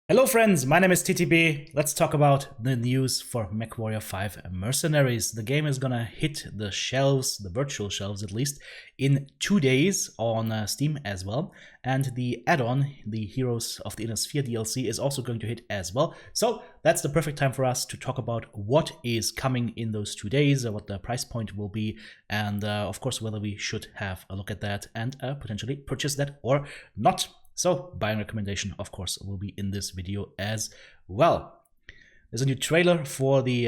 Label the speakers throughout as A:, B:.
A: Hello friends, my name is TTB. Let's talk about the news for Mechwarrior 5 Mercenaries. The game is gonna hit the shelves, the virtual shelves at least, in 2 days on Steam as well. And the add-on, the Heroes of the Inner Sphere DLC, is also going to hit as well. So that's the perfect time for us to talk about what is coming in those 2 days, what the price point will be, and of course whether we should have a look at that and potentially purchase that or not. So, buying recommendation, of course, will be in this video as well. There's a new trailer for the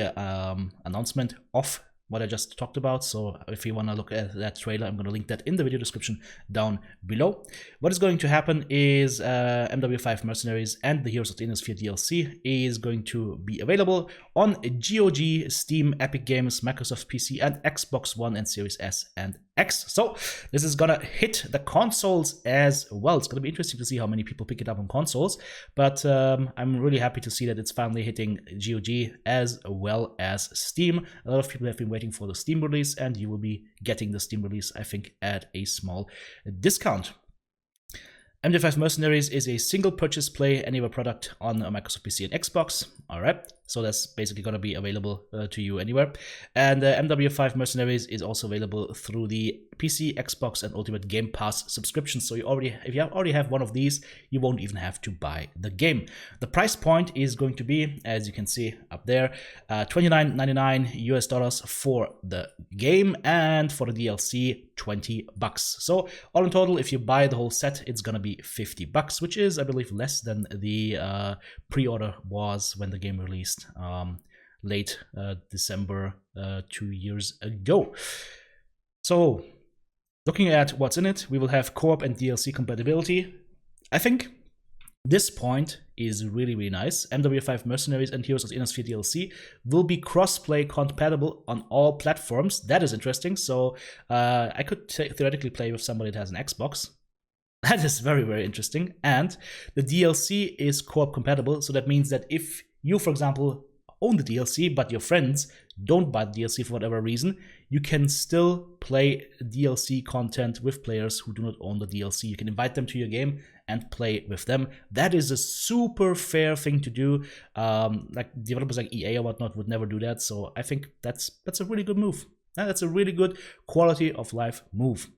A: announcement of what I just talked about. So if you want to look at that trailer, I'm going to link that in the video description down below. What is going to happen is MW5 Mercenaries and the Heroes of the Inner Sphere DLC is going to be available on GOG, Steam, Epic Games, Microsoft PC, and Xbox One and Series S and X. So this is gonna hit the consoles as well. It's gonna be interesting to see how many people pick it up on consoles, but I'm really happy to see that it's finally hitting GOG as well as Steam. A lot of people have been waiting for the Steam release, and you will be getting the Steam release, I think, at a small discount. MW5 Mercenaries is a single purchase play anywhere product on Microsoft PC and Xbox. All right, so that's basically going to be available to you anywhere. And MW5 Mercenaries is also available through the PC, Xbox, and Ultimate Game Pass subscription. So if you already have one of these, you won't even have to buy the game. The price point is going to be, as you can see up there, $29.99 US for the game, and for the DLC, $20. So all in total, if you buy the whole set, it's gonna be $50, which is, I believe, less than the pre-order was when the game released late December 2 years ago. So looking at what's in it, we will have co-op and DLC compatibility. I think this point is really, really nice. MW5 Mercenaries and Heroes of the Inner Sphere DLC will be cross-play compatible on all platforms. That is interesting. So I could theoretically play with somebody that has an Xbox. That is very, very interesting. And the DLC is co-op compatible. So that means that if you, for example, own the DLC, but your friends don't buy the DLC for whatever reason, you can still play DLC content with players who do not own the DLC. You can invite them to your game and play with them. That is a super fair thing to do. Like developers like EA or whatnot would never do that. So I think that's a really good move. That's a really good quality of life move.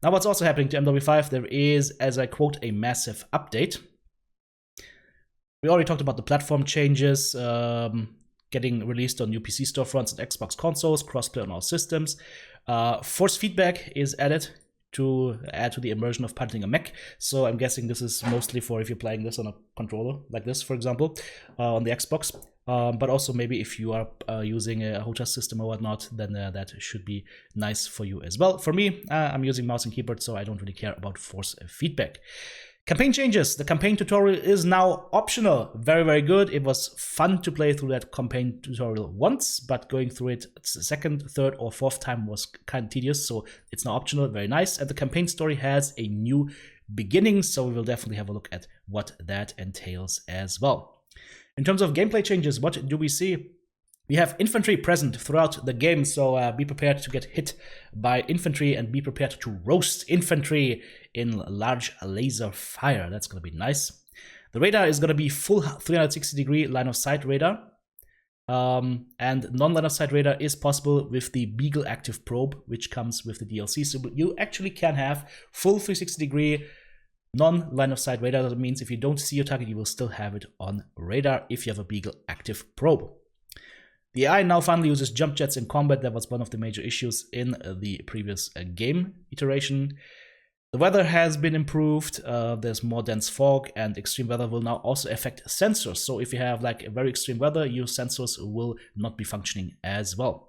A: Now, what's also happening to MW5, there is, as I quote, a massive update. We already talked about the platform changes, getting released on new PC storefronts and Xbox consoles, crossplay on all systems. Force feedback is added to add to the immersion of piloting a mech. So I'm guessing this is mostly for if you're playing this on a controller, like this, for example, on the Xbox. But also maybe if you are using a HOTAS system or whatnot, then that should be nice for you as well. For me, I'm using mouse and keyboard, so I don't really care about force feedback. Campaign changes. The campaign tutorial is now optional. Very, very good. It was fun to play through that campaign tutorial once, but going through it second, third, or fourth time was kind of tedious, so it's now optional. Very nice. And the campaign story has a new beginning, so we will definitely have a look at what that entails as well. In terms of gameplay changes, what do we see? We have infantry present throughout the game, so be prepared to get hit by infantry and be prepared to roast infantry in large laser fire. That's going to be nice. The radar is going to be full 360-degree line of sight radar. And non-line of sight radar is possible with the Beagle active probe, which comes with the DLC. So you actually can have full 360-degree non-line of sight radar. That means if you don't see your target, you will still have it on radar if you have a Beagle active probe. The AI now finally uses jump jets in combat. That was one of the major issues in the previous game iteration. The weather has been improved. There's more dense fog, and extreme weather will now also affect sensors. So if you have like a very extreme weather, your sensors will not be functioning as well.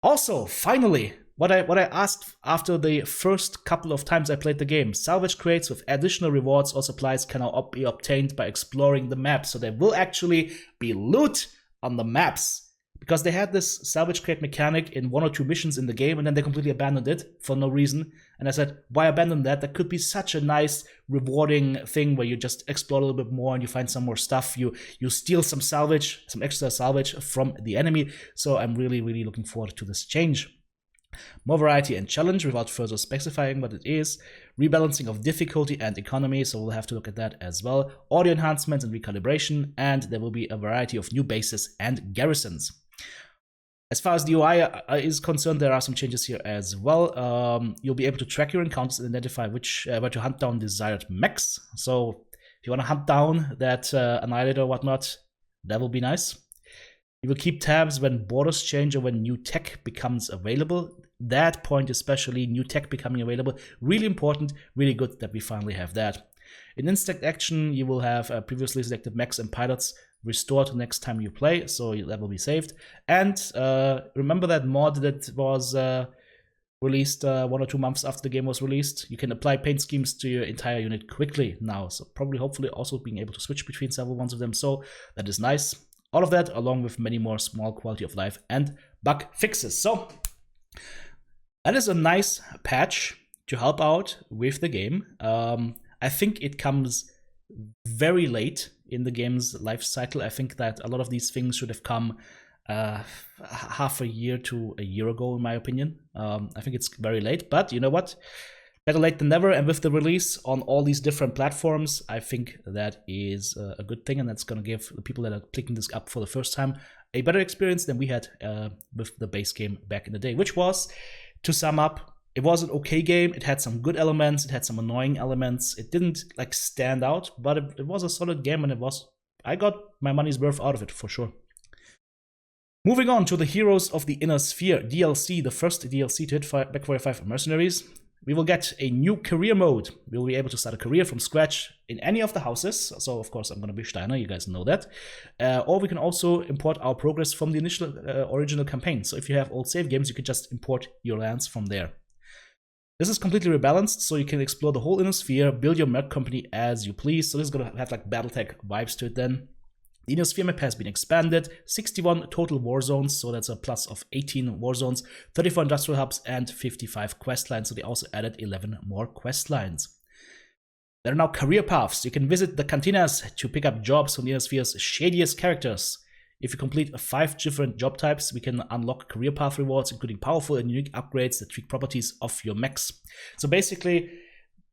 A: Also, finally, what I asked after the first couple of times I played the game, salvage crates with additional rewards or supplies can now be obtained by exploring the map. So there will actually be loot on the maps, because they had this salvage crate mechanic in 1 or 2 missions in the game, and then they completely abandoned it for no reason. And I said, why abandon that? That could be such a nice, rewarding thing where you just explore a little bit more and you find some more stuff. You steal some salvage, some extra salvage from the enemy. So I'm really, really looking forward to this change. More variety and challenge without further specifying what it is. Rebalancing of difficulty and economy, so we'll have to look at that as well. Audio enhancements and recalibration, and there will be a variety of new bases and garrisons. As far as the UI is concerned, there are some changes here as well. You'll be able to track your encounters and identify where to hunt down desired mechs. So if you want to hunt down that Annihilator or whatnot, that will be nice. You will keep tabs when borders change or when new tech becomes available. That point especially, new tech becoming available, really important, really good that we finally have that. In instant action, you will have previously selected mechs and pilots restored next time you play, so that will be saved. And remember that mod that was released 1 or 2 months after the game was released? You can apply paint schemes to your entire unit quickly now, so probably hopefully also being able to switch between several ones of them, so that is nice. All of that along with many more small quality of life and bug fixes. So that is a nice patch to help out with the game. I think it comes very late in the game's life cycle. I think that a lot of these things should have come half a year to a year ago, in my opinion. I think it's very late, but you know what? Better late than never, and with the release on all these different platforms, I think that is a good thing, and that's going to give the people that are picking this up for the first time a better experience than we had with the base game back in the day, which was, to sum up, it was an okay game. It had some good elements, it had some annoying elements. It didn't like stand out, but it was a solid game, and I got my money's worth out of it for sure. Moving on to the Heroes of the Inner Sphere DLC, the first DLC to hit Mechwarrior 5 Mercenaries. We will get a new career mode. We will be able to start a career from scratch in any of the houses. So, of course, I'm going to be Steiner, you guys know that. Or we can also import our progress from the initial original campaign. So if you have old save games, you can just import your lands from there. This is completely rebalanced, so you can explore the whole Inner Sphere, build your mech company as you please. So this is going to have like BattleTech vibes to it then. The Inner Sphere map has been expanded, 61 total war zones, so that's a plus of 18 war zones, 34 industrial hubs, and 55 quest lines, so they also added 11 more quest lines. There are now career paths. You can visit the cantinas to pick up jobs from the Inner Sphere's shadiest characters. If you complete 5 different job types, we can unlock career path rewards, including powerful and unique upgrades that tweak properties of your mechs. So basically,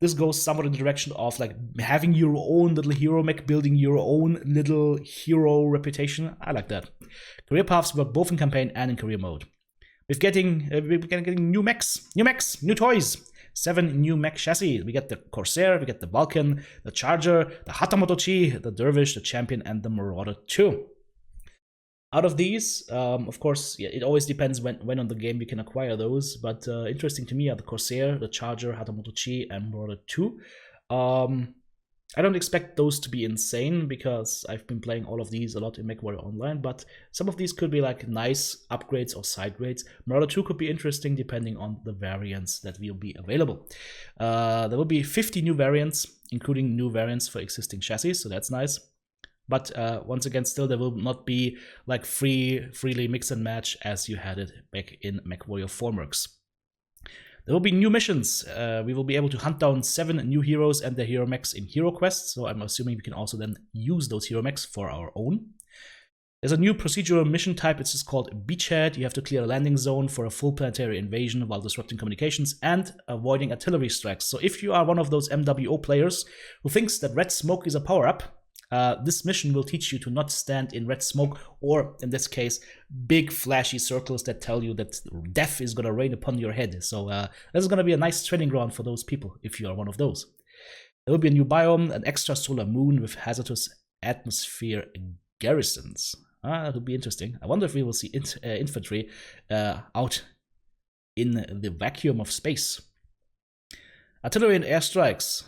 A: this goes somewhat in the direction of like having your own little hero mech, building your own little hero reputation. I like that. Career paths work both in campaign and in career mode. We're getting new mechs, new toys. 7 new mech chassis. We get the Corsair, we get the Vulcan, the Charger, the Hatamotochi, the Dervish, the Champion, and the Marauder 2. Out of these, of course, yeah, it always depends when on the game you can acquire those, but interesting to me are the Corsair, the Charger, Hatamotochi, and Marauder 2. I don't expect those to be insane, because I've been playing all of these a lot in Mechwarrior Online, but some of these could be like nice upgrades or side grades. Marauder 2 could be interesting depending on the variants that will be available. There will be 50 new variants, including new variants for existing chassis, so that's nice. But once again, still there will not be like freely mix and match as you had it back in Mechwarrior 4 Mercs. There will be new missions. We will be able to hunt down 7 new heroes and their hero mechs in hero quests, so I'm assuming we can also then use those hero mechs for our own. There's a new procedural mission type, it's just called Beachhead. You have to clear a landing zone for a full planetary invasion while disrupting communications and avoiding artillery strikes. So if you are one of those MWO players who thinks that red smoke is a power-up, this mission will teach you to not stand in red smoke, or in this case, big flashy circles that tell you that death is going to rain upon your head. So this is going to be a nice training ground for those people, if you are one of those. There will be a new biome, an extra solar moon with hazardous atmosphere garrisons. That will be interesting. I wonder if we will see infantry out in the vacuum of space. Artillery and airstrikes.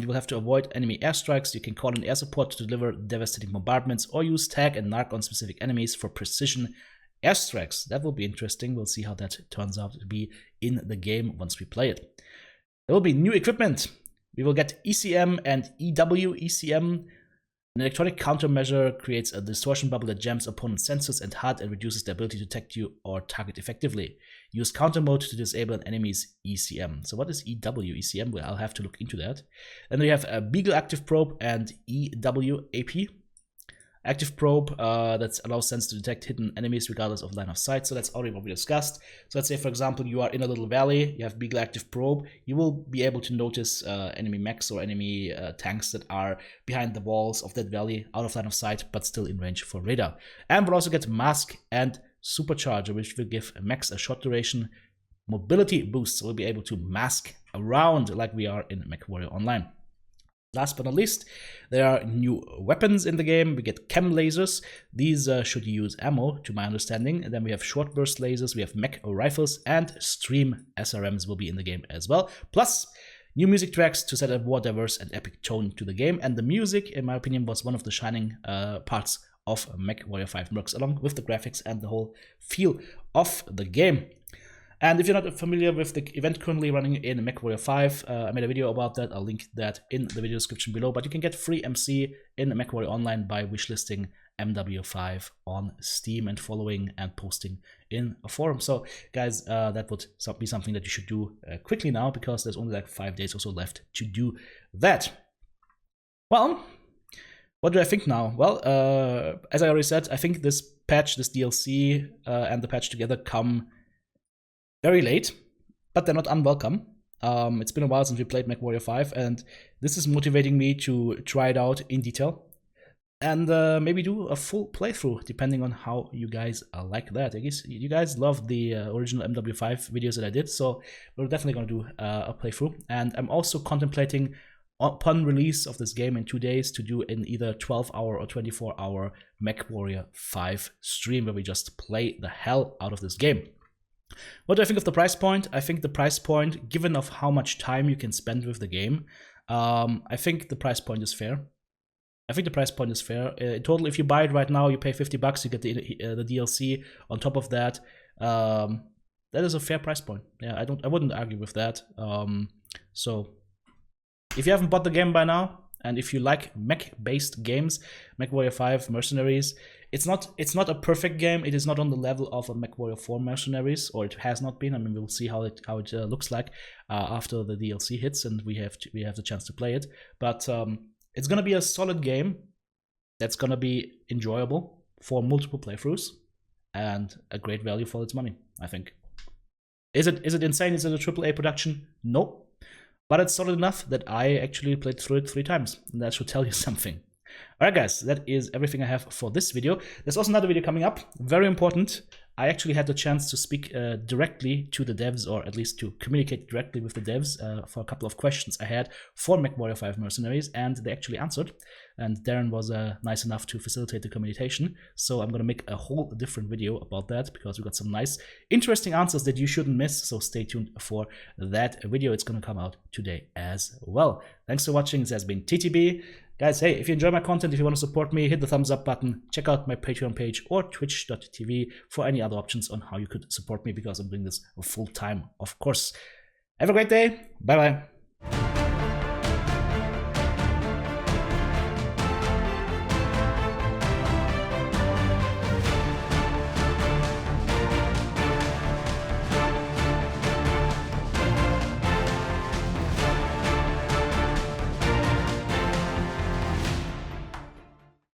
A: You will have to avoid enemy airstrikes. You can call in air support to deliver devastating bombardments, or use tag and narc on specific enemies for precision airstrikes. That will be interesting. We'll see how that turns out to be in the game once we play it. There will be new equipment. We will get ECM and EW. ECM, an electronic countermeasure, creates a distortion bubble that jams opponent's sensors and HUD and reduces their ability to detect you or target effectively. Use counter mode to disable an enemy's ECM. So what is EW ECM? Well, I'll have to look into that. Then we have a Beagle active probe and EW AP. active probe that allows Sense to detect hidden enemies regardless of line of sight. So that's already what we discussed. So let's say, for example, you are in a little valley, you have Beagle active probe, you will be able to notice enemy mechs or enemy tanks that are behind the walls of that valley, out of line of sight, but still in range for radar. And we'll also get Mask and Supercharger, which will give mechs a short duration mobility boost, so we'll be able to mask around like we are in Mechwarrior Online. Last but not least, there are new weapons in the game. We get chem lasers. These should use ammo, to my understanding. And then we have short burst lasers, we have mech rifles, and stream SRMs will be in the game as well. Plus, new music tracks to set a more diverse and epic tone to the game. And the music, in my opinion, was one of the shining parts of Mechwarrior 5 Mercs, along with the graphics and the whole feel of the game. And if you're not familiar with the event currently running in Mechwarrior 5, I made a video about that. I'll link that in the video description below. But you can get free MC in Mechwarrior Online by wishlisting MW5 on Steam and following and posting in a forum. So guys, that would be something that you should do quickly now, because there's only like 5 days or so left to do that. Well, what do I think now? Well, as I already said, I think this patch, this DLC and the patch together come very late, but they're not unwelcome. It's been a while since we played Mechwarrior 5, and this is motivating me to try it out in detail and maybe do a full playthrough, depending on how you guys like that. I guess you guys love the original MW5 videos that I did, so we're definitely going to do a playthrough. And I'm also contemplating, upon release of this game in 2 days, to do an either 12-hour or 24-hour Mechwarrior 5 stream where we just play the hell out of this game. What do I think of the price point? I think the price point, given of how much time you can spend with the game, I think the price point is fair. I think the price point is fair. In total, if you buy it right now, you pay $50, you get the DLC on top of that. That is a fair price point. Yeah, I wouldn't argue with that. So if you haven't bought the game by now, and if you like mech-based games, Mechwarrior 5 Mercenaries, it's not a perfect game. It is not on the level of a Mechwarrior 4 Mercenaries, or it has not been. I mean, we'll see how it looks like after the DLC hits and we have the chance to play it. But it's gonna be a solid game that's gonna be enjoyable for multiple playthroughs and a great value for its money, I think. Is it insane? Is it a AAA production? No. But it's solid enough that I actually played through it 3 times, and that should tell you something. Alright guys, that is everything I have for this video. There's also another video coming up, very important. I actually had the chance to speak directly to the devs, or at least to communicate directly with the devs for a couple of questions I had for Mechwarrior 5 Mercenaries, and they actually answered. And Darren was nice enough to facilitate the communication, so I'm going to make a whole different video about that, because we got some nice, interesting answers that you shouldn't miss, so stay tuned for that video. It's going to come out today as well. Thanks for watching. This has been TTB. Guys, hey, if you enjoy my content, if you want to support me, hit the thumbs up button, check out my Patreon page or twitch.tv for any other options on how you could support me, because I'm doing this full time, of course. Have a great day. Bye-bye.